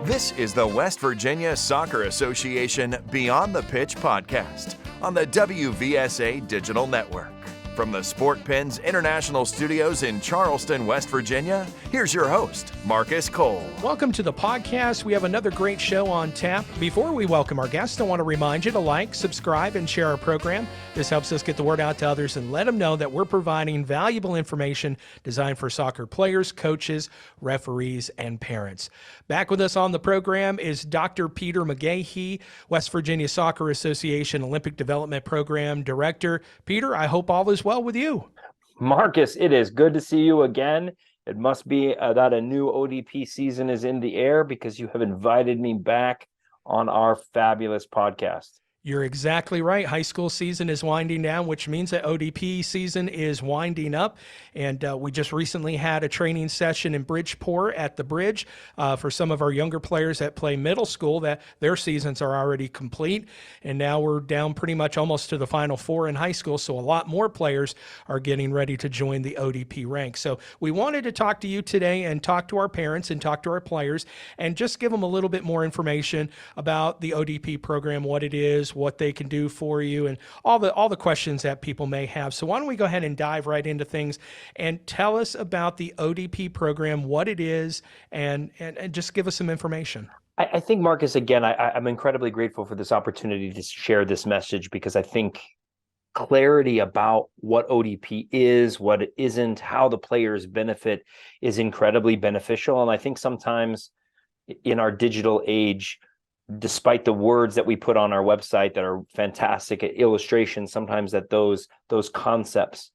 This is the West Virginia Soccer Association Beyond the Pitch podcast on the WVSA Digital Network. From the Sport Pens International Studios in Charleston, West Virginia, here's your host, Marcus Cole. Welcome to the podcast. We have another great show on tap. Before we welcome our guests, I want to remind you to like, subscribe, and share our program. This helps us get the word out to others and let them know that we're providing valuable information designed for soccer players, coaches, referees, and parents. Back with us on the program is Dr. Peter McGahey, West Virginia Soccer Association Olympic Development Program Director. Peter, I hope all is well with you. Marcus, it is good to see you again. It must be that a new ODP season is in the air because you have invited me back on our fabulous podcast. You're exactly right. High school season is winding down, which means that ODP season is winding up. And we just recently had a training session in Bridgeport at the Bridge for some of our younger players that play middle school, that their seasons are already complete. And now we're down pretty much almost to the Final Four in high school. So a lot more players are getting ready to join the ODP ranks. So we wanted to talk to you today and talk to our parents and talk to our players and just give them a little bit more information about the ODP program, what it is, what they can do for you, and all the questions that people may have. So why don't we go ahead and dive right into things and tell us about the ODP program, what it is, and just give us some information. I think, Marcus, again, I'm incredibly grateful for this opportunity to share this message because I think clarity about what ODP is, what it isn't, how the players benefit is incredibly beneficial. And I think sometimes in our digital age, despite the words that we put on our website that are fantastic illustrations, sometimes that those concepts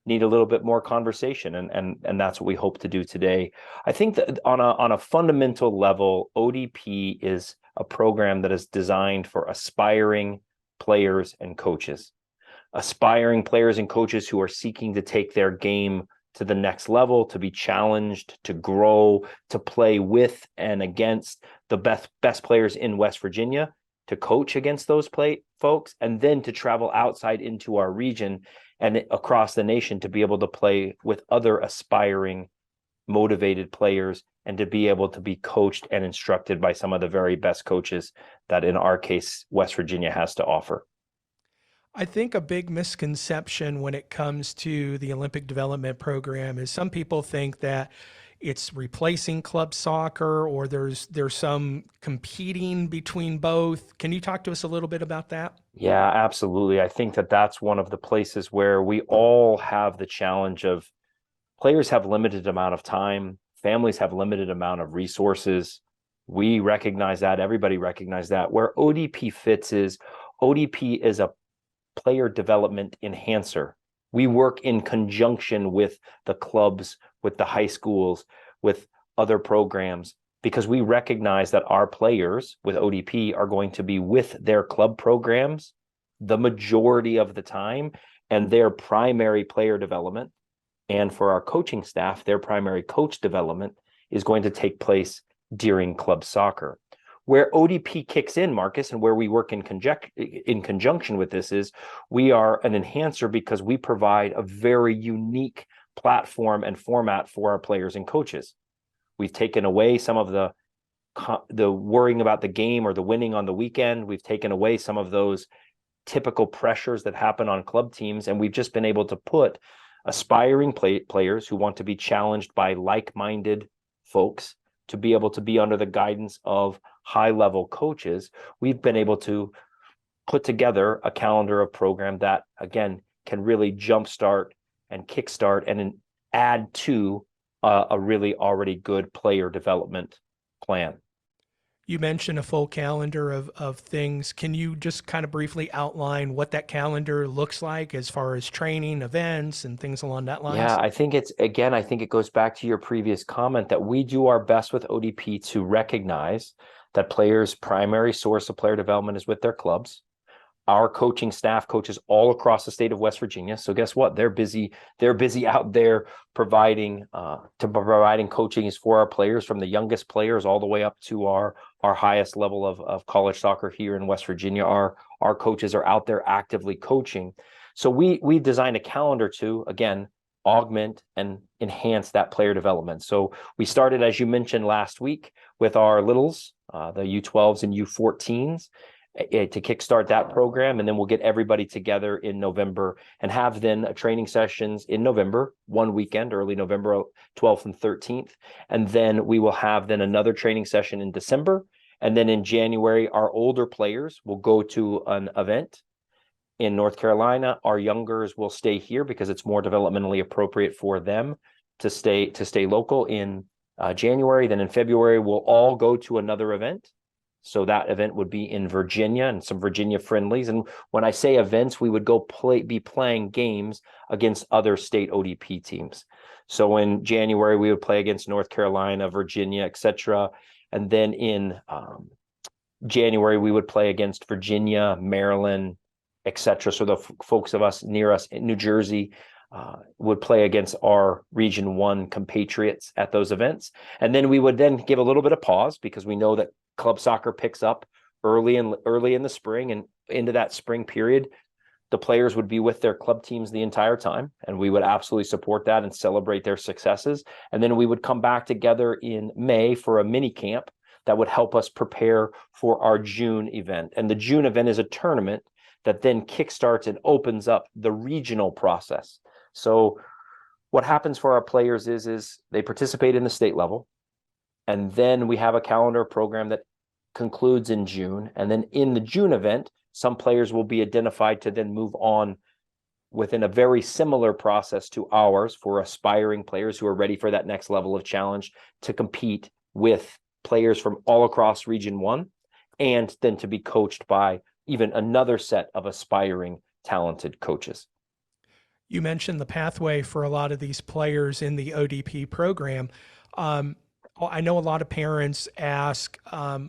need a little bit more conversation, and that's what we hope to do today. I think that on a fundamental level, ODP is a program that is designed for aspiring players and coaches. Aspiring players and coaches who are seeking to take their game to the next level, to be challenged, to grow, to play with and against the best players in West Virginia, to coach against those folks, and then to travel outside into our region and across the nation to be able to play with other aspiring, motivated players and to be able to be coached and instructed by some of the very best coaches that, in our case, West Virginia has to offer. I think a big misconception when it comes to the Olympic Development Program is some people think that it's replacing club soccer or there's some competing between both. Can you talk to us a little bit about that? Yeah, absolutely. I think that that's one of the places where we all have the challenge of players have limited amount of time, families have limited amount of resources. We recognize that. Everybody recognizes that. Where ODP fits is ODP is a player development enhancer. We work in conjunction with the clubs, with the high schools, with other programs, because we recognize that our players with ODP are going to be with their club programs the majority of the time, and their primary player development, and for our coaching staff, their primary coach development is going to take place during club soccer. Where ODP kicks in, Marcus, and where we work in conjunction with this is we are an enhancer because we provide a very unique platform and format for our players and coaches. We've taken away some of the worrying about the game or the winning on the weekend. We've taken away some of those typical pressures that happen on club teams, and we've just been able to put aspiring players who want to be challenged by like-minded folks to be able to be under the guidance of high-level coaches. We've been able to put together a calendar of program that, again, can really jumpstart and kickstart and add to a really already good player development plan. You mentioned a full calendar of things. Can you just kind of briefly outline what that calendar looks like as far as training, events, and things along that line? Yeah, I think it goes back to your previous comment that we do our best with ODP to recognize that players' primary source of player development is with their clubs. Our coaching staff coaches all across the state of West Virginia. So guess what? They're busy out there providing coaching is for our players, from the youngest players all the way up to our highest level of college soccer here in West Virginia. Our coaches are out there actively coaching. So we designed a calendar to, again, augment and enhance that player development. So we started, as you mentioned last week, with our littles, the U12s and U14s, to kickstart that program. And then we'll get everybody together in November and have then training sessions in November, one weekend, early November 12th and 13th. And then we will have then another training session in December. And then in January, our older players will go to an event in North Carolina. Our youngers will stay here because it's more developmentally appropriate for them to stay local in January. Then in February, we'll all go to another event. So that event would be in Virginia and some Virginia friendlies. And when I say events, we would be playing games against other state ODP teams. So in January, we would play against North Carolina, Virginia, etc. And then in January, we would play against Virginia, Maryland, etc. So the folks of us near us in New Jersey would play against our Region 1 compatriots at those events. And then we would then give a little bit of pause because we know that club soccer picks up early in the spring, and into that spring period, the players would be with their club teams the entire time. And we would absolutely support that and celebrate their successes. And then we would come back together in May for a mini camp that would help us prepare for our June event. And the June event is a tournament that then kickstarts and opens up the regional process. So what happens for our players is they participate in the state level, and then we have a calendar program that concludes in June. And then in the June event, some players will be identified to then move on within a very similar process to ours for aspiring players who are ready for that next level of challenge to compete with players from all across Region 1, and then to be coached by even another set of aspiring, talented coaches. You mentioned the pathway for a lot of these players in the ODP program. I know a lot of parents ask, how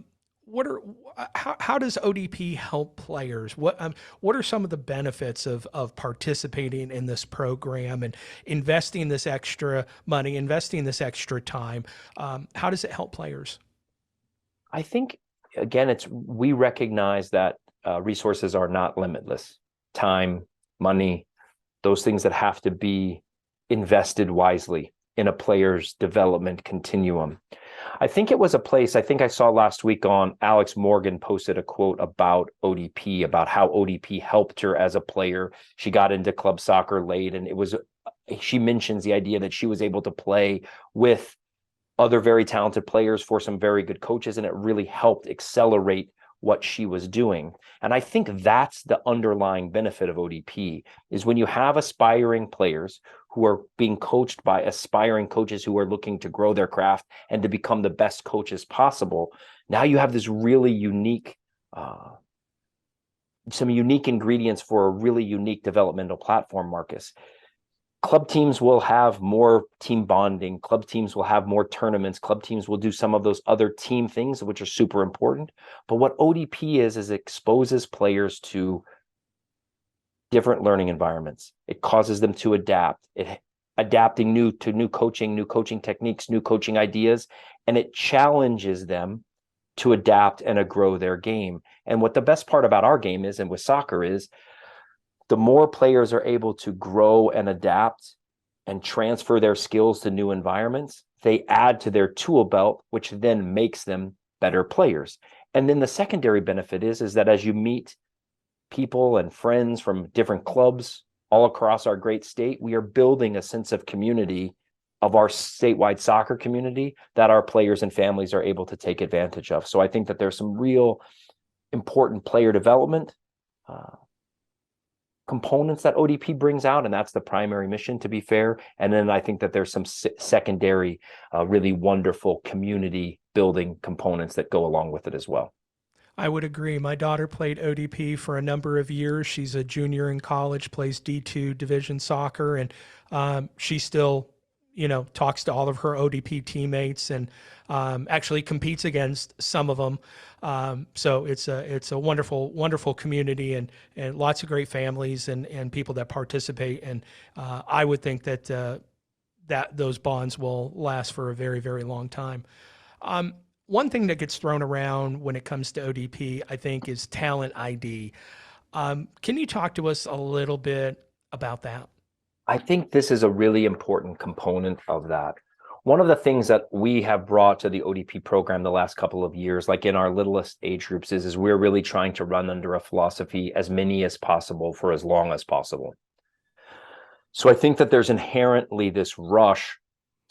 does ODP help players? What are some of the benefits of participating in this program and investing this extra money, investing this extra time? How does it help players? I think, again, we recognize that resources are not limitless. Time, money, those things that have to be invested wisely in a player's development continuum. I think it was a place, I think I saw last week on Alex Morgan posted a quote about ODP, about how ODP helped her as a player. She got into club soccer late, and she mentions the idea that she was able to play with other very talented players for some very good coaches, and it really helped accelerate what she was doing. And I think that's the underlying benefit of ODP, is when you have aspiring players who are being coached by aspiring coaches who are looking to grow their craft and to become the best coaches possible. Now you have this really unique, some unique ingredients for a really unique developmental platform, Marcus. Club teams will have more team bonding. Club teams will have more tournaments. Club teams will do some of those other team things, which are super important. But what ODP is it exposes players to different learning environments. It causes them to adapt. Adapting new coaching techniques, new coaching ideas, and it challenges them to adapt and to grow their game. And what the best part about our game is, and with soccer is, the more players are able to grow and adapt and transfer their skills to new environments, they add to their tool belt, which then makes them better players. And then the secondary benefit is that as you meet people and friends from different clubs all across our great state, we are building a sense of community of our statewide soccer community that our players and families are able to take advantage of. So I think that there's some real important player development components that ODP brings out, and that's the primary mission, to be fair. And then I think that there's some secondary, really wonderful community building components that go along with it as well. I would agree. My daughter played ODP for a number of years. She's a junior in college, plays D2 division soccer, and she still, talks to all of her ODP teammates and actually competes against some of them. So it's a wonderful, wonderful community and lots of great families and people that participate. And I would think that those bonds will last for a very, very long time. One thing that gets thrown around when it comes to ODP, I think, is talent ID. Can you talk to us a little bit about that? I think this is a really important component of that. One of the things that we have brought to the ODP program the last couple of years, like in our littlest age groups, is we're really trying to run under a philosophy as many as possible for as long as possible. So I think that there's inherently this rush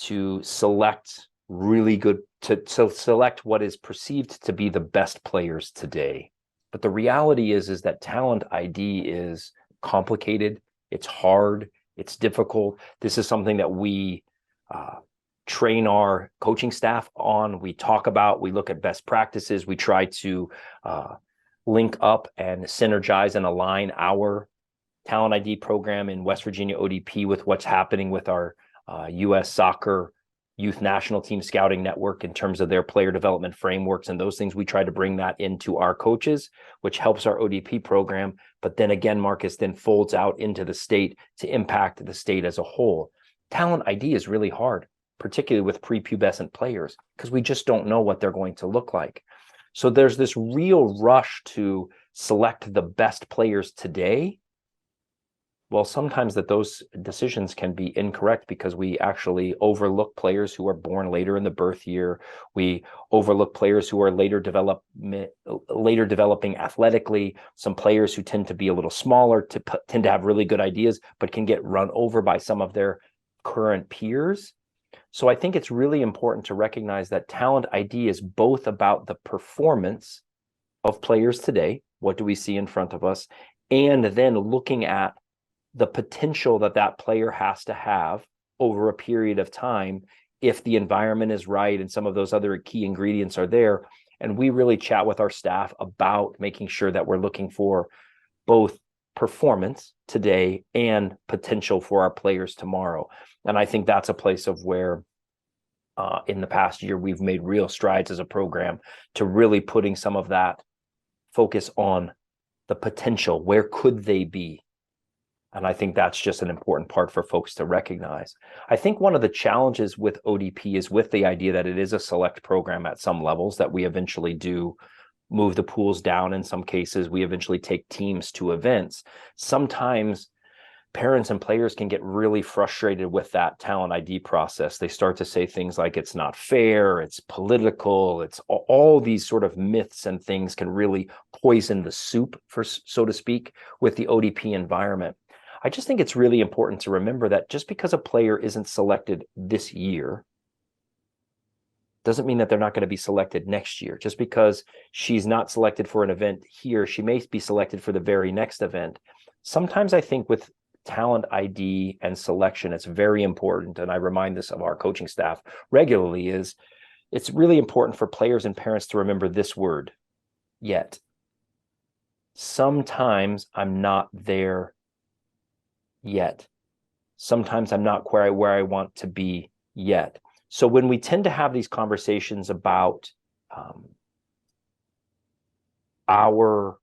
to select really good, to select what is perceived to be the best players today. But the reality is that talent ID is complicated, it's hard, it's difficult. This is something that we train our coaching staff on. We talk about, we look at best practices. We try to link up and synergize and align our talent ID program in West Virginia ODP with what's happening with our U.S. soccer youth national team scouting network in terms of their player development frameworks and those things. We try to bring that into our coaches, which helps our ODP program. But then again, Marcus, then folds out into the state to impact the state as a whole. Talent ID is really hard, particularly with prepubescent players, because we just don't know what they're going to look like. So there's this real rush to select the best players today. Well, sometimes those decisions can be incorrect because we actually overlook players who are born later in the birth year. We overlook players who are later developing athletically. Some players who tend to be a little smaller tend to have really good ideas, but can get run over by some of their current peers. So I think it's really important to recognize that talent ID is both about the performance of players today. What do we see in front of us? And then looking at the potential that player has to have over a period of time if the environment is right and some of those other key ingredients are there. And we really chat with our staff about making sure that we're looking for both performance today and potential for our players tomorrow. And I think that's a place of where in the past year, we've made real strides as a program to really putting some of that focus on the potential. Where could they be? And I think that's just an important part for folks to recognize. I think one of the challenges with ODP is with the idea that it is a select program at some levels, that we eventually do move the pools down. In some cases, we eventually take teams to events. Sometimes parents and players can get really frustrated with that talent ID process. They start to say things like it's not fair, it's political, it's all these sort of myths and things can really poison the soup, so to speak, with the ODP environment. I just think it's really important to remember that just because a player isn't selected this year doesn't mean that they're not going to be selected next year. Just because she's not selected for an event here, she may be selected for the very next event. Sometimes I think with talent ID and selection, it's very important, and I remind this of our coaching staff regularly, is it's really important for players and parents to remember this word, yet. Sometimes I'm not there yet. Sometimes I'm not where I want to be yet. So when we tend to have these conversations about our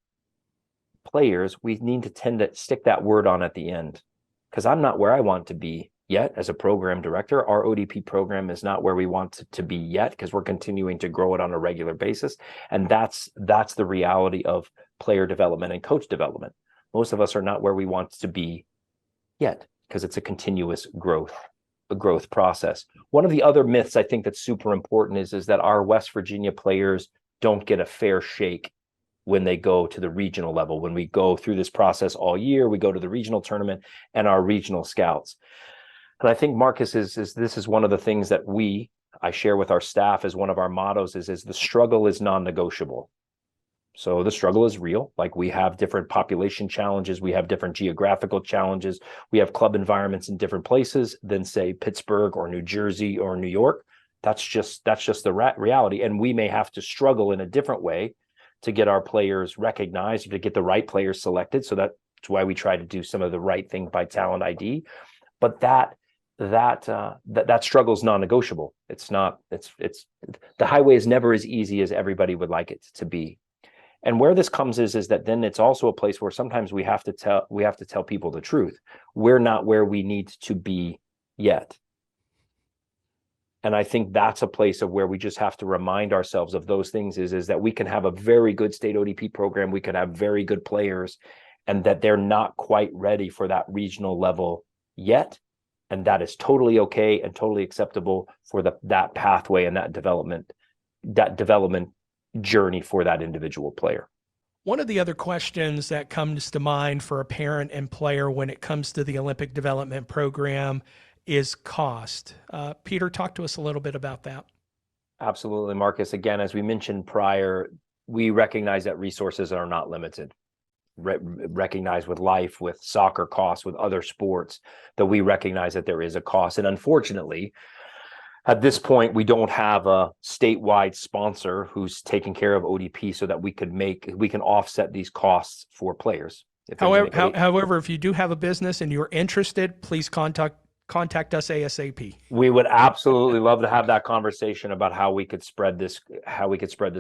players, we need to tend to stick that word on at the end, because I'm not where I want to be yet as a program director. Our ODP program is not where we want it to be yet, because we're continuing to grow it on a regular basis. And that's the reality of player development and coach development. Most of us are not where we want to be yet, because it's a continuous growth process. One of the other myths I think that's super important is that our West Virginia players don't get a fair shake when they go to the regional level. When we go through this process all year, we go to the regional tournament and our regional scouts. And I think, Marcus, this is one of the things that I share with our staff as one of our mottos is the struggle is non-negotiable. So the struggle is real. Like, we have different population challenges. We have different geographical challenges. We have club environments in different places than, say, Pittsburgh or New Jersey or New York. That's just the reality. And we may have to struggle in a different way to get our players recognized, to get the right players selected. So that's why we try to do some of the right thing by talent ID. But that struggle is non-negotiable. It's the highway is never as easy as everybody would like it to be. And where this comes is that then it's also a place where sometimes we have to tell people the truth. We're not where we need to be yet. And I think that's a place of where we just have to remind ourselves of those things is that we can have a very good state ODP program. We could have very good players, and that they're not quite ready for that regional level yet. And that is totally okay and totally acceptable for that pathway and that development journey for that individual player. One of the other questions that comes to mind for a parent and player when it comes to the Olympic Development Program is cost. Peter, talk to us a little bit about that. Absolutely, Marcus. Again, as we mentioned prior, we recognize that resources are not limited. Recognize with life, with soccer costs, with other sports, that we recognize that there is a cost. And unfortunately, at this point, we don't have a statewide sponsor who's taking care of ODP so that we can offset these costs for players. However, if you do have a business and you're interested, please contact us ASAP. We would absolutely love to have that conversation about how we could spread this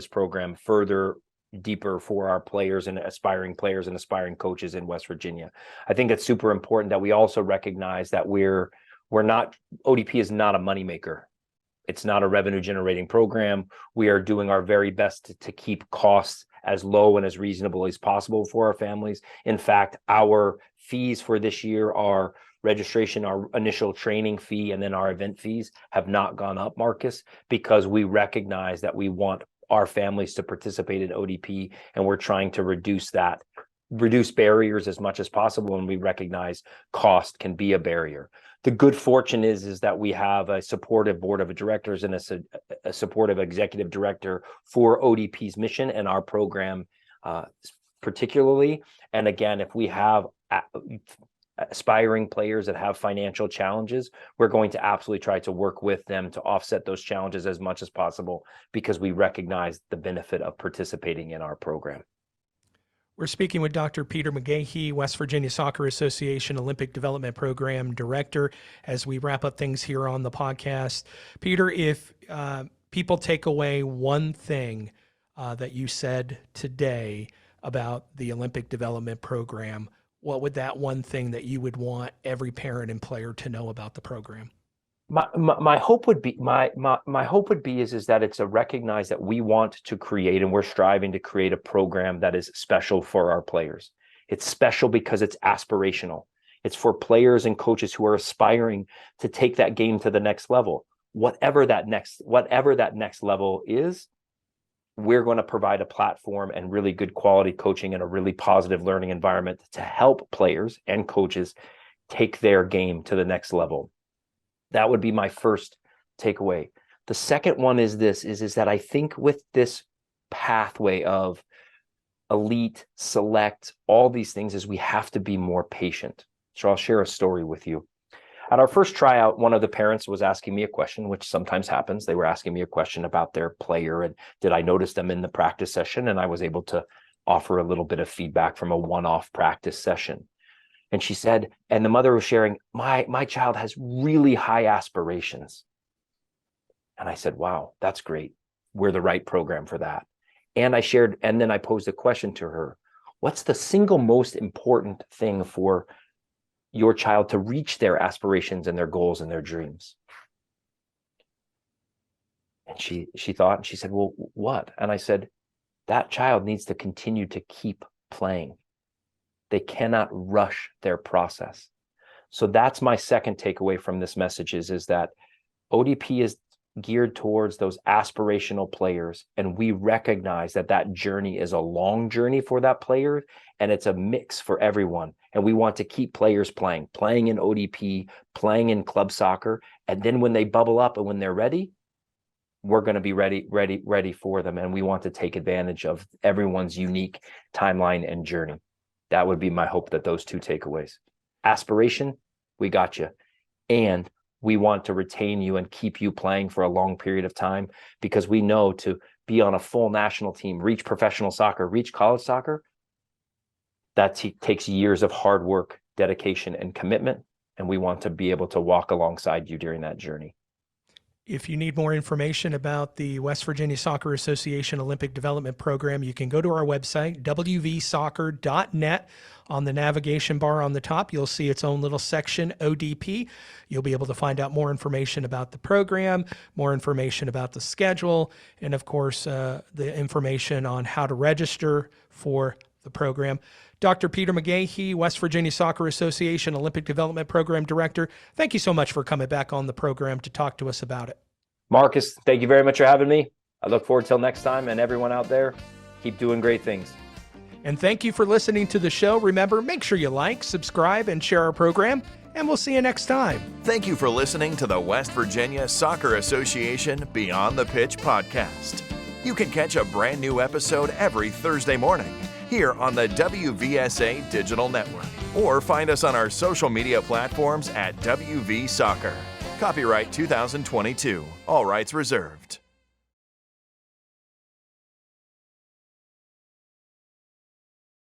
program further, deeper for our players and aspiring coaches in West Virginia. I think it's super important that we also recognize that ODP is not a moneymaker. It's not a revenue generating program. We are doing our very best to keep costs as low and as reasonable as possible for our families. In fact, our fees for this year, our registration, our initial training fee, and then our event fees have not gone up, Marcus, because we recognize that we want our families to participate in ODP, and we're trying to reduce barriers as much as possible, and we recognize cost can be a barrier. The good fortune is that we have a supportive board of directors and a supportive executive director for ODP's mission and our program particularly. And again, if we have aspiring players that have financial challenges, we're going to absolutely try to work with them to offset those challenges as much as possible, because we recognize the benefit of participating in our program. We're speaking with Dr. Peter McGahey, West Virginia Soccer Association Olympic Development Program Director, as we wrap up things here on the podcast. Peter, if people take away one thing that you said today about the Olympic Development Program, what would that one thing that you would want every parent and player to know about the program? My hope would be is that it's a recognize that we want to create, and we're striving to create a program that is special for our players. It's special because it's aspirational. It's for players and coaches who are aspiring to take that game to the next level. Whatever that next level is, we're going to provide a platform and really good quality coaching and a really positive learning environment to help players and coaches take their game to the next level. That would be my first takeaway. The second one is that I think with this pathway of elite, select, all these things, is we have to be more patient. So I'll share a story with you. At our first tryout, one of the parents was asking me a question, which sometimes happens. They were asking me a question about their player, and did I notice them in the practice session? And I was able to offer a little bit of feedback from a one-off practice session. And she said, and the mother was sharing, my child has really high aspirations. And I said, wow, that's great. We're the right program for that. And I shared, and then I posed a question to her. What's the single most important thing for your child to reach their aspirations and their goals and their dreams? And she thought, and she said, well, what? And I said, that child needs to continue to keep playing. They cannot rush their process. So that's my second takeaway from this message is that ODP is geared towards those aspirational players. And we recognize that journey is a long journey for that player, and it's a mix for everyone. And we want to keep players playing in ODP, playing in club soccer. And then when they bubble up and when they're ready, we're going to be ready for them. And we want to take advantage of everyone's unique timeline and journey. That would be my hope, that those two takeaways. Aspiration, we got you. And we want to retain you and keep you playing for a long period of time, because we know to be on a full national team, reach professional soccer, reach college soccer, that takes years of hard work, dedication, and commitment. And we want to be able to walk alongside you during that journey. If you need more information about the West Virginia Soccer Association Olympic Development Program, you can go to our website, wvsoccer.net. On the navigation bar on the top, you'll see its own little section, ODP. You'll be able to find out more information about the program, more information about the schedule, and of course, the information on how to register for the program. Dr. Peter McGahey, West Virginia Soccer Association Olympic Development Program Director, thank you so much for coming back on the program to talk to us about it. Marcus, thank you very much for having me. I look forward till next time, and everyone out there, keep doing great things. And thank you for listening to the show. Remember, make sure you like, subscribe, and share our program, and we'll see you next time. Thank you for listening to the West Virginia Soccer Association Beyond the Pitch podcast. You can catch a brand new episode every Thursday morning here on the WVSA Digital Network, or find us on our social media platforms at WV Soccer. Copyright 2022. All rights reserved.